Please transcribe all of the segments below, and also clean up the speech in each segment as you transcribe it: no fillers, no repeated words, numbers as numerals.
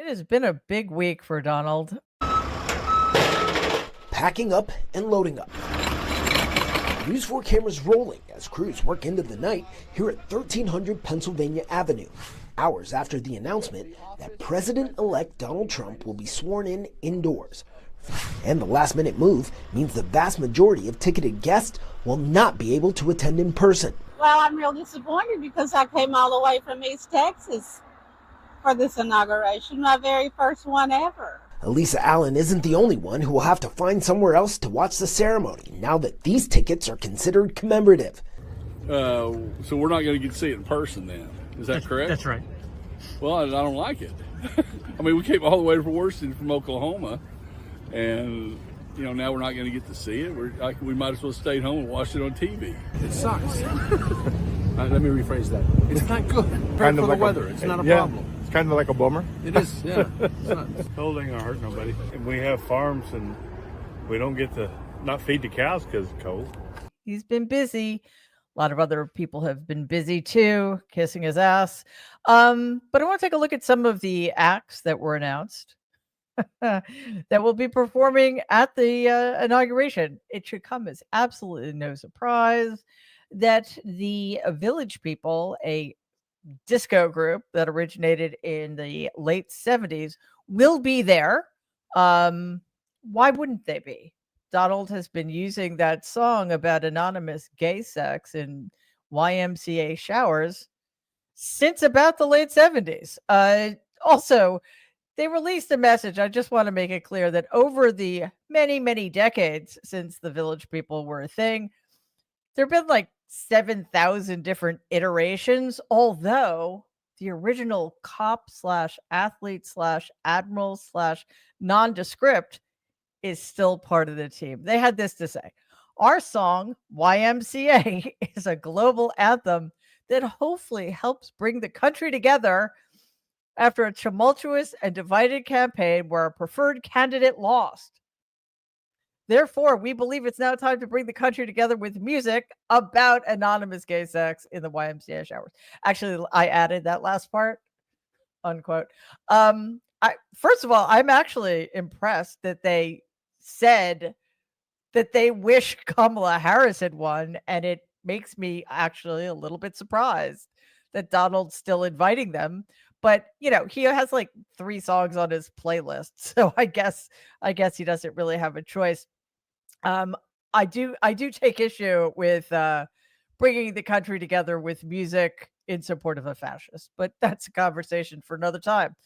It has been a big week for Donald. Packing up and loading up. News 4 cameras rolling as crews work into the night here at 1300 Pennsylvania Avenue, hours after the announcement that President-elect Donald Trump will be sworn in indoors. And the last-minute move means the vast majority of ticketed guests will not be able to attend in person. Well, I'm real disappointed because I came all the way from East Texas for this inauguration, my very first one ever. Elisa Allen isn't the only one who will have to find somewhere else to watch the ceremony now that these tickets are considered commemorative. So we're not going to get to see it in person then. Is that correct? That's right. Well, I don't like it. I mean, we came all the way from Washington, from Oklahoma, and now we're not going to get to see it. We might as well stay home and watch it on TV. It sucks. Let me rephrase that. It's not good. Kind of like the weather. It's not a problem. It's kind of like a bummer. It is, yeah. It's holding or hurt nobody. And we have farms and we don't get to not feed the cows because it's cold. He's been busy. A lot of other people have been busy too, kissing his ass. But I want to take a look at some of the acts that were announced that will be performing at the inauguration. It should come as absolutely no surprise that the Village People, a disco group that originated in the late 70s, will be there. Why wouldn't they be? Donald has been using that song about anonymous gay sex in YMCA showers since about the late 70s. Also, they released a message. I just want to make it clear that over the many, many decades since the Village People were a thing, there have been like 7,000 different iterations, although the original cop / athlete / admiral / nondescript is still part of the team. They had this to say: our song YMCA is a global anthem that hopefully helps bring the country together after a tumultuous and divided campaign where a preferred candidate lost. Therefore, we believe it's now time to bring the country together with music about anonymous gay sex in the YMCA showers. Actually, I added that last part, unquote. First of all, I'm actually impressed that they said that they wish Kamala Harris had won, and it makes me actually a little bit surprised that Donald's still inviting them. But he has like 3 songs on his playlist, so I guess he doesn't really have a choice. I do take issue with bringing the country together with music in support of a fascist, but that's a conversation for another time.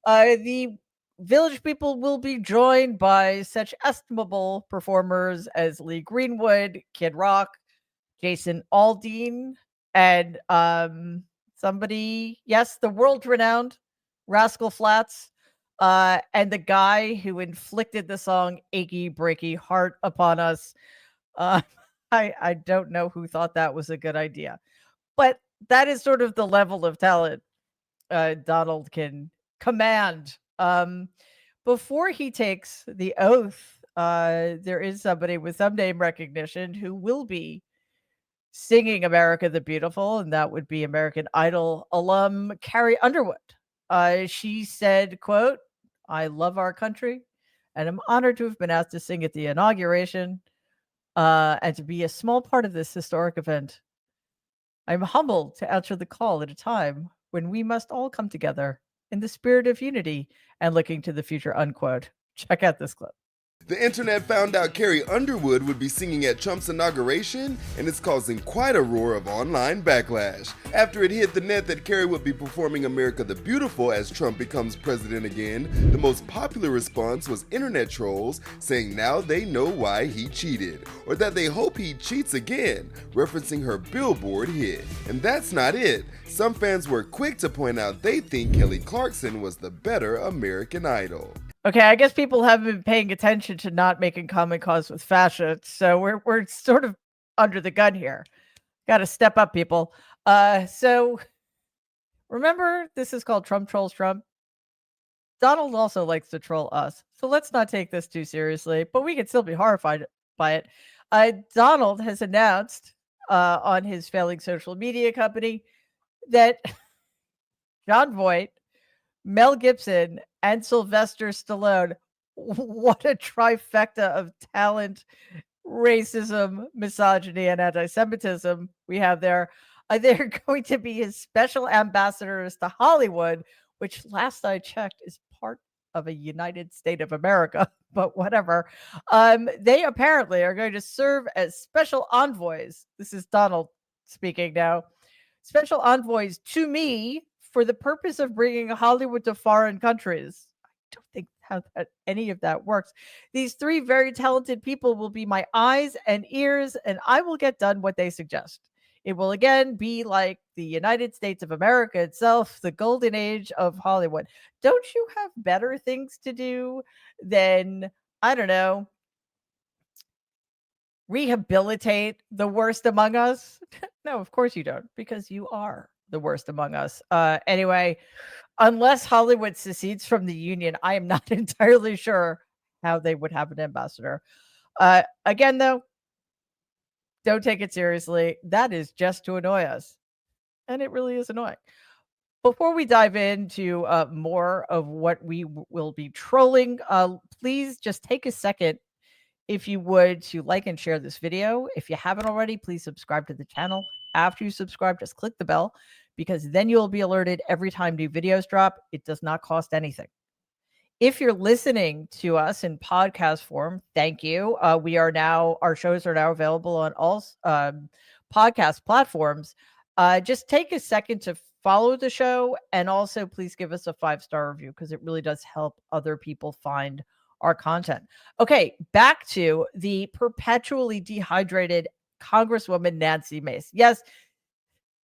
The Village People will be joined by such estimable performers as Lee Greenwood, Kid Rock, Jason Aldean, and the world-renowned Rascal Flatts, and the guy who inflicted the song Achy Breaky Heart upon us. I don't know who thought that was a good idea, but that is sort of the level of talent Donald can command. Before he takes the oath, there is somebody with some name recognition who will be singing America the Beautiful, and that would be American Idol alum Carrie Underwood. She said, quote, "I love our country and I'm honored to have been asked to sing at the inauguration and to be a small part of this historic event. I'm humbled to answer the call at a time when we must all come together in the spirit of unity and looking to the future," unquote. Check out this clip. The internet found out Carrie Underwood would be singing at Trump's inauguration, and it's causing quite a roar of online backlash. After it hit the net that Carrie would be performing America the Beautiful as Trump becomes president again, the most popular response was internet trolls saying now they know why he cheated, or that they hope he cheats again, referencing her Billboard hit. And that's not it. Some fans were quick to point out they think Kelly Clarkson was the better American Idol. Okay, I guess people haven't been paying attention to not making common cause with fascists, so we're sort of under the gun here. Got to step up, people. So remember, this is called Trump Trolls Trump. Donald also likes to troll us, so let's not take this too seriously, but we can still be horrified by it. Donald has announced on his failing social media company that John Voight Mel Gibson, and Sylvester Stallone. What a trifecta of talent, racism, misogyny, and anti-Semitism we have there. They're going to be his special ambassadors to Hollywood, which last I checked is part of a United States of America, but whatever. They apparently are going to serve as special envoys. This is Donald speaking now. Special envoys to me for the purpose of bringing Hollywood to foreign countries. I don't think how any of that works. These three very talented people will be my eyes and ears, and I will get done what they suggest. It will again be like the United States of America itself, the golden age of Hollywood. Don't you have better things to do than, I don't know, rehabilitate the worst among us? No, of course you don't, because you are the worst among us. Anyway, unless Hollywood secedes from the union, I am not entirely sure how they would have an ambassador. Again, though, don't take it seriously. That is just to annoy us. And it really is annoying. Before we dive into more of what we will be trolling, please just take a second, if you would, to like and share this video. If you haven't already, please subscribe to the channel. After you subscribe, just click the bell, because then you'll be alerted every time new videos drop. It does not cost anything. If you're listening to us in podcast form, thank you. Our shows are now available on all podcast platforms. Just take a second to follow the show, and also please give us a 5-star review, because it really does help other people find our content. Okay, back to the perpetually dehydrated Congresswoman Nancy Mace. Yes,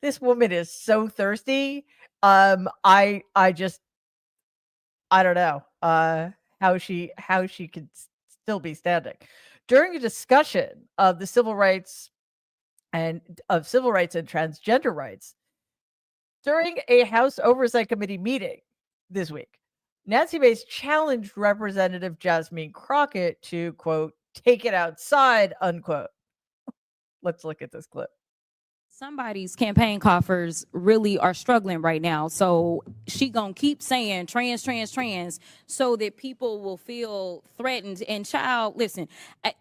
this woman is so thirsty. I don't know how she could still be standing. During a discussion of the civil rights and transgender rights during a House Oversight Committee meeting this week, Nancy Mace challenged Representative Jasmine Crockett to, quote, take it outside, unquote. Let's look at this clip. Somebody's campaign coffers really are struggling right now. So she gonna keep saying trans, trans, trans, so that people will feel threatened. And child, listen, I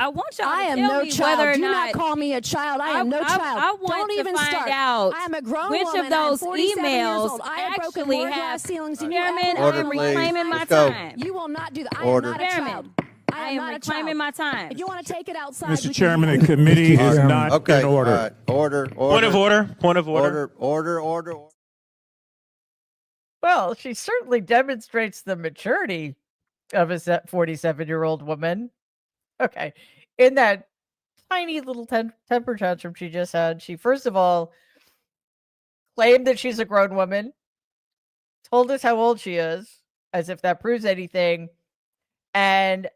want y'all to tell me whether or Do not. not call me a child. I am no child. I want Don't to even find start. out I am a grown which woman. of those I am 47 years emails old. I have broken actually more have. glass ceilings than you Chairman, ever I will am in my reclaiming my life. time. You will not do that. I Order. am not a child. I am reclaiming my time. If you want to take it outside, Mr. Chairman, the committee is not in order. Order. Point of order. Point of order. Order. Well, she certainly demonstrates the maturity of a 47-year-old woman. Okay. In that tiny little temper tantrum she just had, she first of all claimed that she's a grown woman, told us how old she is, as if that proves anything, and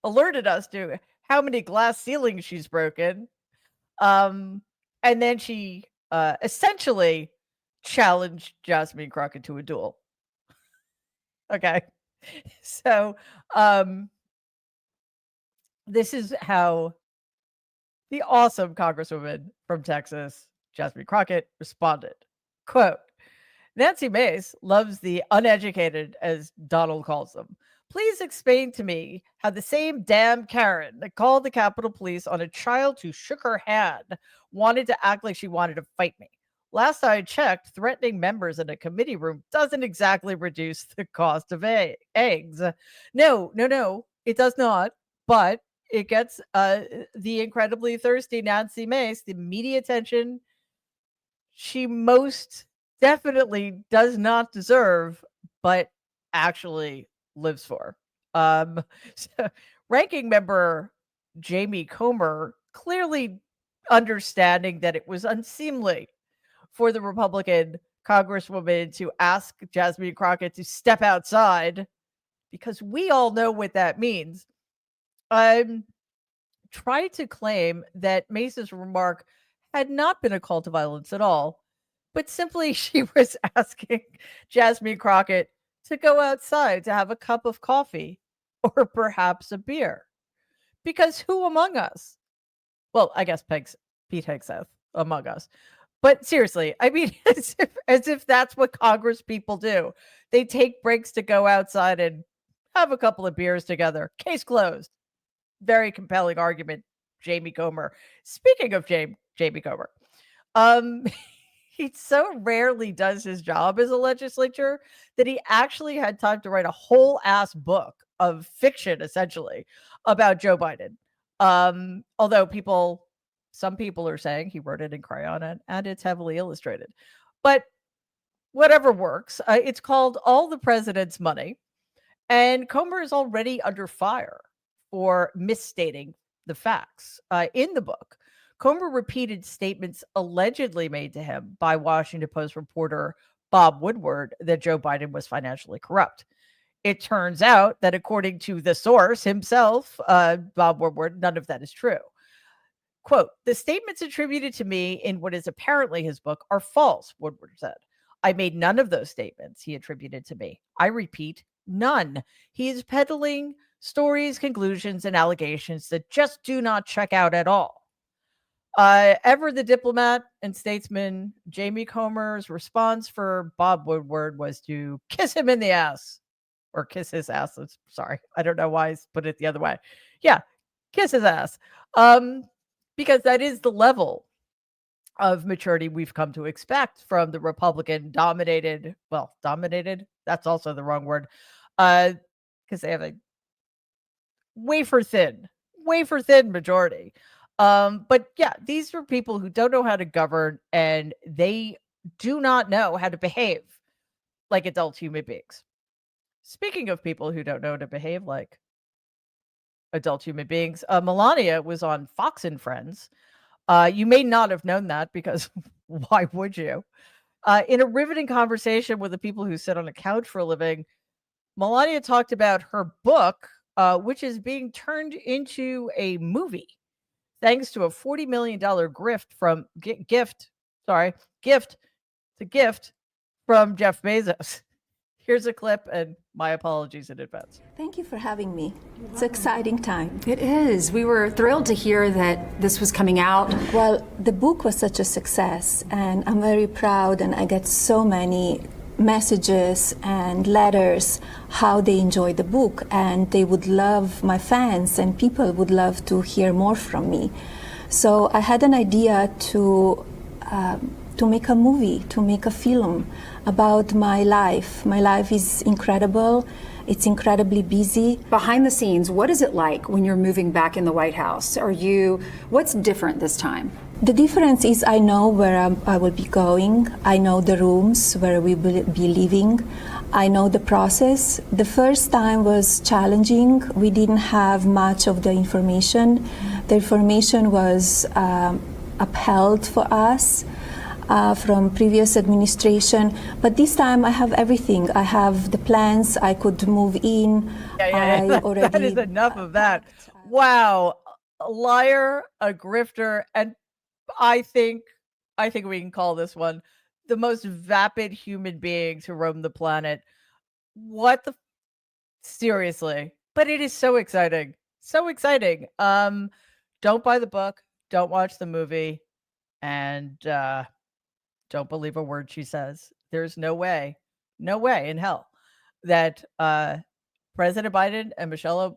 alerted us to how many glass ceilings she's broken. And then she essentially challenged Jasmine Crockett to a duel. Okay. So this is how the awesome Congresswoman from Texas, Jasmine Crockett, responded. Quote, Nancy Mace loves the uneducated, as Donald calls them. Please explain to me how the same damn Karen that called the Capitol Police on a child who shook her hand wanted to act like she wanted to fight me. Last I checked, threatening members in a committee room doesn't exactly reduce the cost of eggs. No, it does not. But it gets the incredibly thirsty Nancy Mace the media attention she most definitely does not deserve, but actually lives for. So, ranking member Jamie Comer, clearly understanding that it was unseemly for the Republican Congresswoman to ask Jasmine Crockett to step outside, because we all know what that means, tried to claim that Mace's remark had not been a call to violence at all, but simply she was asking Jasmine Crockett to go outside to have a cup of coffee or perhaps a beer. Because who among us? Well, I guess Pete Hegseth among us. But seriously, I mean, as if that's what Congress people do. They take breaks to go outside and have a couple of beers together. Case closed. Very compelling argument, Jamie Comer. Speaking of Jamie Comer, um, he so rarely does his job as a legislature that he actually had time to write a whole ass book of fiction, essentially, about Joe Biden. Although some people are saying he wrote it in crayon and it's heavily illustrated. But whatever works. It's called All the President's Money. And Comer is already under fire for misstating the facts. In the book, Comer repeated statements allegedly made to him by Washington Post reporter Bob Woodward that Joe Biden was financially corrupt. It turns out that according to the source himself, Bob Woodward, none of that is true. Quote, the statements attributed to me in what is apparently his book are false, Woodward said. I made none of those statements he attributed to me. I repeat, none. He is peddling stories, conclusions, and allegations that just do not check out at all. Ever the diplomat and statesman, Jamie Comer's response for Bob Woodward was to kiss him in the ass. Or kiss his ass. Sorry. I don't know why I put it the other way. Yeah, kiss his ass. Because that is the level of maturity we've come to expect from the Republican dominated, that's also the wrong word, because they have a wafer thin majority. But yeah, these are people who don't know how to govern, and they do not know how to behave like adult human beings. Speaking of people who don't know how to behave like adult human beings, Melania was on Fox and Friends. You may not have known that because why would you? In a riveting conversation with the people who sit on a couch for a living, Melania talked about her book, which is being turned into a movie thanks to a $40 million gift from Jeff Bezos. Here's a clip, and my apologies in advance. Thank you for having me. It's an exciting time. It is. We were thrilled to hear that this was coming out. Well, the book was such a success, and I'm very proud, and I get so many messages and letters how they enjoy the book, and they would love, my fans and people would love to hear more from me. So I had an idea to make a movie, to make a film about my life. My life is incredible. It's incredibly busy. Behind the scenes, what is it like when you're moving back in the White House? What's different this time? The difference is I know where I will be going. I know the rooms where we will be living. I know the process. The first time was challenging. We didn't have much of the information. The information was upheld for us from previous administration, but this time I have everything. I have the plans. I could move in. That is enough of that. Wow, a liar, a grifter, and I think we can call this one the most vapid human beings who roam the planet. Seriously, but it is so exciting, so exciting. Don't buy the book, don't watch the movie, and don't believe a word she says. There's no way in hell that President Obama and Michelle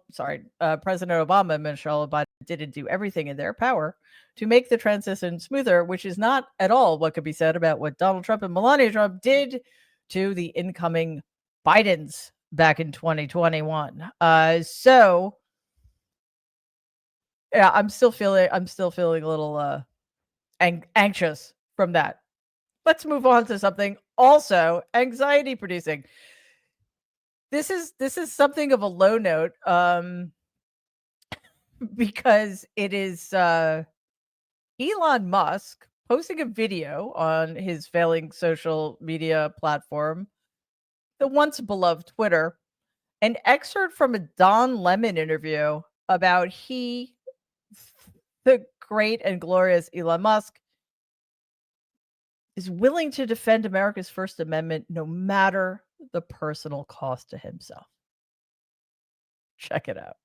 Obama didn't do everything in their power to make the transition smoother, which is not at all what could be said about what Donald Trump and Melania Trump did to the incoming Bidens back in 2021. So yeah, I'm still feeling a little anxious from that. Let's move on to something also anxiety producing. This is something of a low note because it is Elon Musk posting a video on his failing social media platform, the once beloved Twitter, an excerpt from a Don Lemon interview about the great and glorious Elon Musk, is willing to defend America's First Amendment no matter the personal cost to himself. Check it out.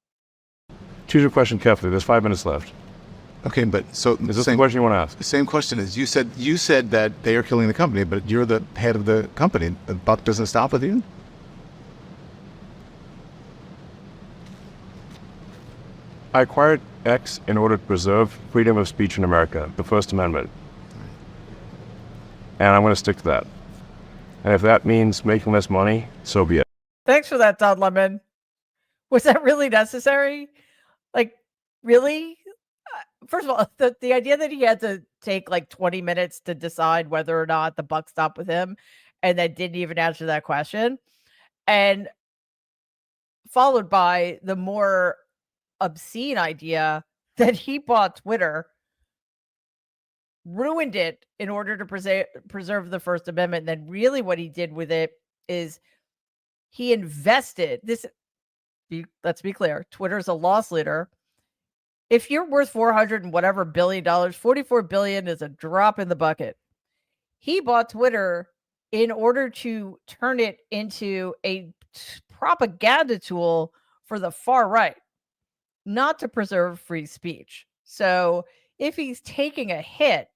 Choose your question carefully. There's 5 minutes left. Okay, but so is this the question you want to ask? The same question is you said that they are killing the company, but you're the head of the company. The buck doesn't stop with you. I acquired X in order to preserve freedom of speech in America, the First Amendment. And I'm going to stick to that. And if that means making less money, so be it. Thanks for that, Don Lemon. Was that really necessary? Like, really? First of all, the idea that he had to take like 20 minutes to decide whether or not the buck stopped with him and then didn't even answer that question. And followed by the more obscene idea that he bought Twitter, ruined it in order to preserve the First Amendment. And then really what he did with it is he invested this. Let's be clear. Twitter's a loss leader. If you're worth 400 and whatever $billion, 44 billion is a drop in the bucket. He bought Twitter in order to turn it into a propaganda tool for the far right, not to preserve free speech. So if he's taking a hit,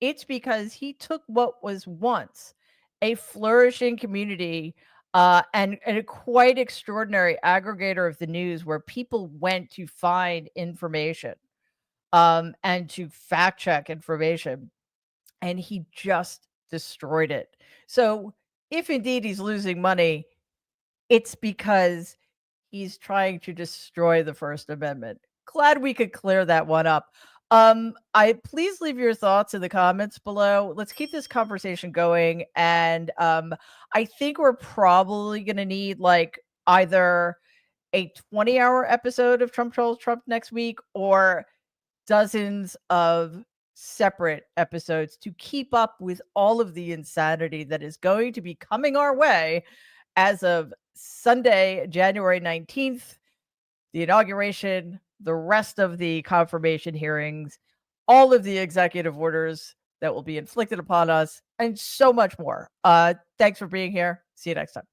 it's because he took what was once a flourishing community and a quite extraordinary aggregator of the news where people went to find information and to fact check information. And he just destroyed it. So if indeed he's losing money, it's because he's trying to destroy the First Amendment. Glad we could clear that one up. Please leave your thoughts in the comments below. Let's keep this conversation going. And I think we're probably going to need like either a 20-hour episode of Trump Trolls Trump next week or dozens of separate episodes to keep up with all of the insanity that is going to be coming our way as of Sunday, January 19th, the inauguration, the rest of the confirmation hearings, all of the executive orders that will be inflicted upon us, and so much more. Thanks for being here. See you next time.